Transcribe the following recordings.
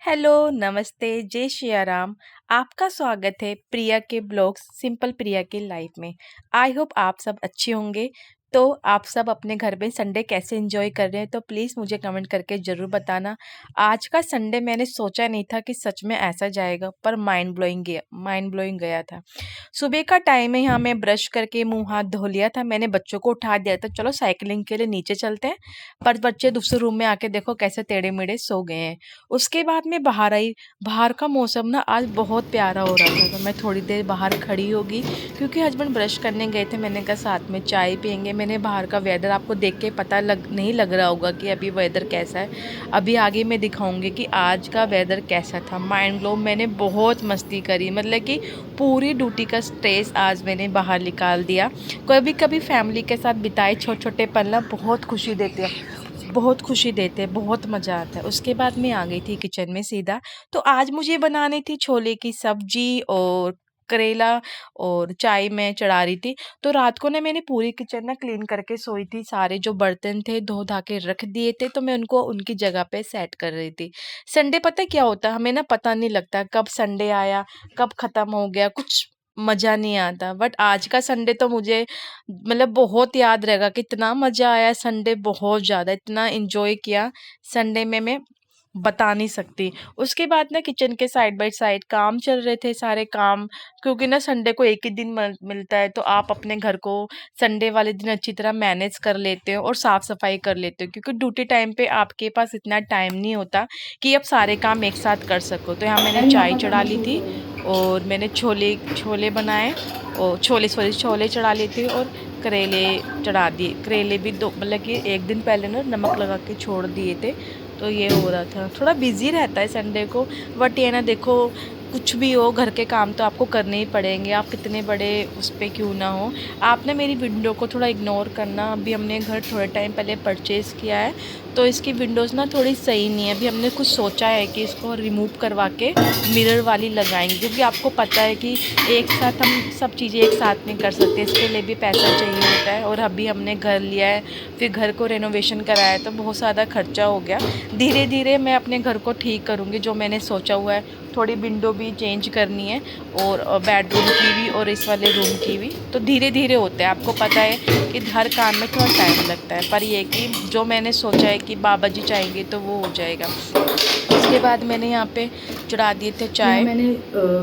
Hello, नमस्ते, जय सिया राम। आपका स्वागत है प्रिया के ब्लॉग्स सिंपल प्रिया की लाइफ में। आई होप आप सब अच्छे होंगे। तो आप सब अपने घर में संडे कैसे एंजॉय कर रहे हैं तो प्लीज़ मुझे कमेंट करके ज़रूर बताना। आज का संडे मैंने सोचा नहीं था कि सच में ऐसा जाएगा, पर माइंड ब्लोइंग गया था। सुबह का टाइम है, यहाँ मैं ब्रश करके मुंह हाथ धो लिया था। मैंने बच्चों को उठा दिया था, चलो साइकिलिंग के लिए नीचे चलते हैं। पर बच्चे दूसरे रूम में आके देखो कैसे टेढ़े मेढ़े सो गए हैं। उसके बाद मैं बाहर आई। बाहर का मौसम ना आज बहुत प्यारा हो रहा था, तो मैं थोड़ी देर बाहर खड़ी होगी क्योंकि हस्बैंड ब्रश करने गए थे। मैंने कहा साथ में चाय पियेंगे। मैंने बाहर का वेदर आपको देख के पता नहीं लग रहा होगा कि अभी वेदर कैसा है। अभी आगे मैं दिखाऊंगी कि आज का वेदर कैसा था। माइंड ब्लो, मैंने बहुत मस्ती करी, मतलब कि पूरी ड्यूटी का स्ट्रेस आज मैंने बाहर निकाल दिया। कभी कभी फैमिली के साथ बिताए छोटे छोटे पल ना बहुत खुशी देते हैं, बहुत खुशी देते हैं, बहुत मज़ा आता है। उसके बाद मैं आ गई थी किचन में सीधा। तो आज मुझे बनानी थी छोले की सब्जी और करेला, और चाय मैं चढ़ा रही थी। तो रात को ना मैंने पूरी किचन ना क्लीन करके सोई थी। सारे जो बर्तन थे धो धा के रख दिए थे, तो मैं उनको उनकी जगह पे सेट कर रही थी। संडे पता है क्या होता है, हमें ना पता नहीं लगता कब संडे आया, कब खत्म हो गया, कुछ मज़ा नहीं आता। बट आज का संडे तो मुझे मतलब बहुत याद रहेगा। कितना मज़ा आया संडे, बहुत ज़्यादा, इतना एंजॉय किया संडे में मैं बता नहीं सकती। उसके बाद ना किचन के साइड बाय साइड काम चल रहे थे सारे काम, क्योंकि ना संडे को एक ही दिन मिलता है, तो आप अपने घर को संडे वाले दिन अच्छी तरह मैनेज कर लेते हो और साफ सफाई कर लेते हो, क्योंकि ड्यूटी टाइम पे आपके पास इतना टाइम नहीं होता कि आप सारे काम एक साथ कर सको। तो यहाँ मैंने चाय चढ़ा ली थी और मैंने छोले छोले बनाए, और छोले चढ़ा लिए थे, और करेले चढ़ा दिए। करेले भी दो, मतलब कि एक दिन पहले ना नमक लगा के छोड़ दिए थे। तो ये हो रहा था, थोड़ा बिजी रहता है संडे को। बट ये ना देखो, कुछ भी हो घर के काम तो आपको करने ही पड़ेंगे, आप कितने बड़े उस पे क्यों ना हो। आप ना मेरी विंडो को थोड़ा इग्नोर करना। अभी हमने घर थोड़े टाइम पहले परचेज़ किया है, तो इसकी विंडोज़ ना थोड़ी सही नहीं है। अभी हमने कुछ सोचा है कि इसको रिमूव करवा के मिरर वाली लगाएंगे, क्योंकि आपको पता है कि एक साथ हम सब चीज़ें एक साथ नहीं कर सकते, इसके लिए भी पैसा चाहिए होता है। और अभी हमने घर लिया है, फिर घर को रेनोवेशन कराया है, तो बहुत ज़्यादा खर्चा हो गया। धीरे धीरे मैं अपने घर को ठीक करूँगी, जो मैंने सोचा हुआ है। थोड़ी विंडो भी चेंज करनी है, और बेडरूम की भी और इस वाले रूम की भी। तो धीरे धीरे होता है, आपको पता है कि हर काम में थोड़ा टाइम लगता है, पर ये कि जो मैंने सोचा है कि बाबा जी चाहेंगे तो वो हो जाएगा। उसके बाद मैंने यहाँ पे चढ़ा दिए थे यहाँ चाय। मैंने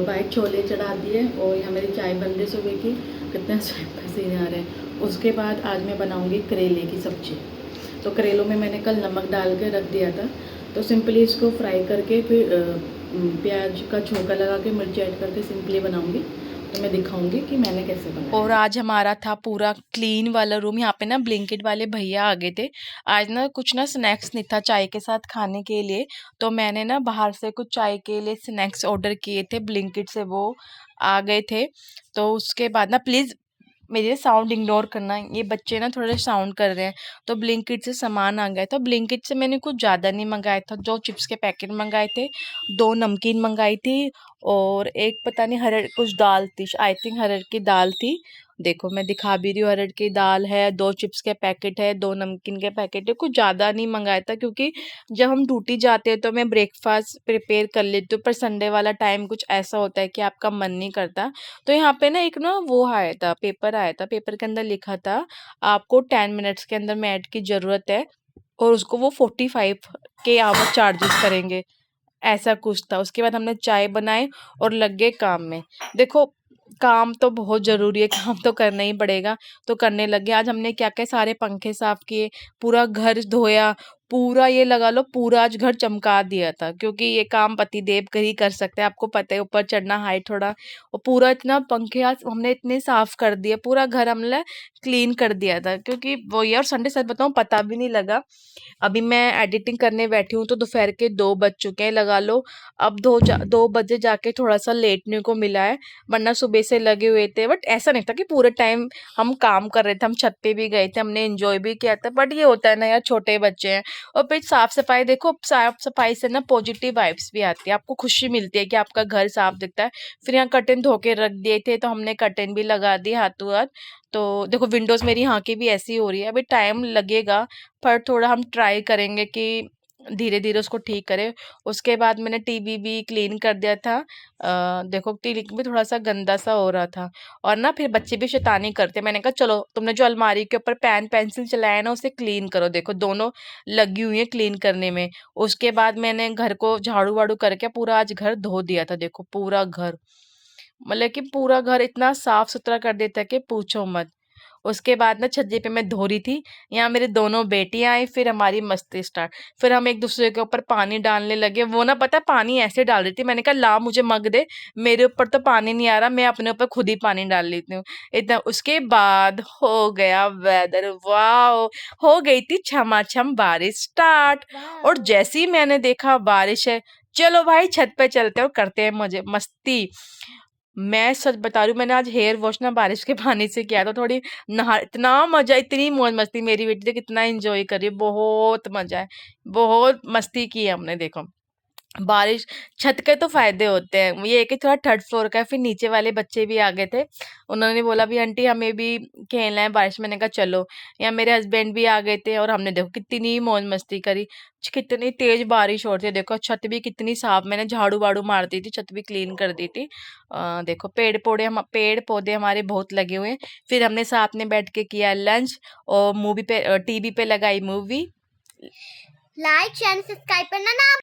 वाइट छोले चढ़ा दिए और यहाँ मेरी चाय बन रही सुबह की। कितने पसीने आ रहे हैं। उसके बाद आज मैं बनाऊँगी करेले की सब्ज़ी। तो करेलों में मैंने कल नमक डाल के रख दिया था, तो सिंपली इसको फ्राई करके फिर प्याज का छोंका लगा के मिर्ची ऐड करके सिंपली बनाऊँगी। तो मैं दिखाऊँगी कि मैंने कैसे बनाया और है। आज हमारा था पूरा क्लीन वाला रूम। यहाँ पे ना ब्लिंकिट वाले भैया आ गए थे। आज ना कुछ ना स्नैक्स नहीं था चाय के साथ खाने के लिए, तो मैंने ना बाहर से कुछ चाय के लिए स्नैक्स ऑर्डर किए थे ब्लिंकिट से, वो आ गए थे। तो उसके बाद ना प्लीज़ मेरे साउंड इग्नोर करना, ये बच्चे ना थोड़े साउंड कर रहे हैं। तो ब्लिंकिट से सामान आ गया था। ब्लिंकिट से मैंने कुछ ज़्यादा नहीं मंगाया था, जो चिप्स के पैकेट मंगाए थे, दो नमकीन मंगाई थी, और एक पता नहीं हरड़ कुछ दाल थी, आई थिंक हरड़ की दाल थी। देखो मैं दिखा भी रही हूँ, हरड़ की दाल है, दो चिप्स के पैकेट है, दो नमकीन के पैकेट है। कुछ ज़्यादा नहीं मंगाया था, क्योंकि जब हम ड्यूटी जाते हैं तो मैं ब्रेकफास्ट प्रिपेयर कर लेती हूँ, पर संडे वाला टाइम कुछ ऐसा होता है कि आपका मन नहीं करता। तो यहाँ पे ना एक ना वो आया था, पेपर आया था, पेपर के अंदर लिखा था आपको 10 मिनट्स के अंदर में ऐड की ज़रूरत है, और उसको वो 45 के आवर चार्जेस करेंगे, ऐसा कुछ था। उसके बाद हमने चाय बनाई और लग गए काम में। देखो, काम तो बहुत ज़रूरी है, काम तो करना ही पड़ेगा, तो करने लगे। आज हमने क्या-क्या सारे पंखे साफ़ किए, पूरा घर धोया, पूरा ये लगा लो पूरा आज घर चमका दिया था, क्योंकि ये काम पतिदेव कर ही कर सकते हैं। आपको पता है ऊपर चढ़ना हाइट थोड़ा, और पूरा इतना पंखे आज हमने इतने साफ़ कर दिए, पूरा घर हमने क्लीन कर दिया था, क्योंकि वो ये। और संडे सच बताऊँ पता भी नहीं लगा। अभी मैं एडिटिंग करने बैठी हूँ तो दोपहर के 2 बज चुके हैं, लगा लो। अब 2 बजे जाके थोड़ा-सा लेटने को मिला है, वरना सुबह से लगे हुए थे। बट ऐसा नहीं था कि पूरे टाइम हम काम कर रहे थे, हम छत पे भी गए थे, हमने एन्जॉय भी किया था। बट ये होता है ना यार, छोटे बच्चे हैं। और फिर साफ-सफाई देखो, साफ-सफाई से ना पॉजिटिव वाइब्स भी आती है, आपको खुशी मिलती है कि आपका घर साफ दिखता है। फिर यहाँ कर्टेन धो के रख दिए थे, तो हमने कर्टेन भी लगा दिए हाथों-हाथ। तो देखो विंडोज़ मेरी यहाँ की भी ऐसी हो रही है, अभी टाइम लगेगा, पर थोड़ा हम ट्राई करेंगे कि धीरे धीरे उसको ठीक करे। उसके बाद मैंने टीवी भी क्लीन कर दिया था। देखो टीवी भी थोड़ा सा गंदा सा हो रहा था। और ना फिर बच्चे भी शैतानी करते, मैंने कहा चलो तुमने जो अलमारी के ऊपर पेन पेंसिल चलाया ना उसे क्लीन करो, देखो दोनों लगी हुई है क्लीन करने में। उसके बाद मैंने घर को झाड़ू वाड़ू करके पूरा आज घर धो दिया था, देखो पूरा घर, मतलब कि पूरा घर इतना साफ सुथरा कर देता है कि पूछो मत। उसके बाद ना छज्जे पे मैं धो रही थी, यहाँ मेरे दोनों बेटियां आई, फिर हमारी मस्ती स्टार्ट। फिर हम एक दूसरे के ऊपर पानी डालने लगे, वो ना पता है पानी ऐसे डाल रही थी, मैंने कहा ला मुझे मग दे, मेरे ऊपर तो पानी नहीं आ रहा, मैं अपने ऊपर खुद ही पानी डाल लेती हूँ इतना। उसके बाद हो गया वेदर, वाह, हो गई थी छमाछम बारिश स्टार्ट। और जैसे ही मैंने देखा बारिश है, चलो भाई छत पे चलते हैं और करते हैं मजे मस्ती। मैं सच बता रही हूँ, मैंने आज हेयर वॉश ना बारिश के पानी से किया था, थोड़ी नहा, इतना मजा, इतनी मौज मस्ती, मेरी बेटी तो कितना एंजॉय कर रही है, बहुत मजा है, बहुत मस्ती की है हमने, देखो बारिश। छत के तो फायदे होते हैं, ये है कि थोड़ा थर्ड फ्लोर का है, फिर नीचे वाले बच्चे भी आ गए थे, उन्होंने बोला भी आंटी हमें भी खेलना है बारिश, मैंने कहा चलो। यहाँ मेरे हस्बैंड भी आ गए थे और हमने देखो कितनी मौज मस्ती करी। कितनी तेज बारिश हो रही थी, देखो छत भी कितनी साफ, मैंने झाड़ू वाड़ू मार दी थी, छत भी क्लीन कर दी थी। देखो पेड़ पौधे हमारे बहुत लगे हुए हैं। फिर हमने साथ में बैठ के किया लंच, और मूवी पे टीवी पे लगाई मूवी। लाइक शेयर सब्सक्राइब करना ना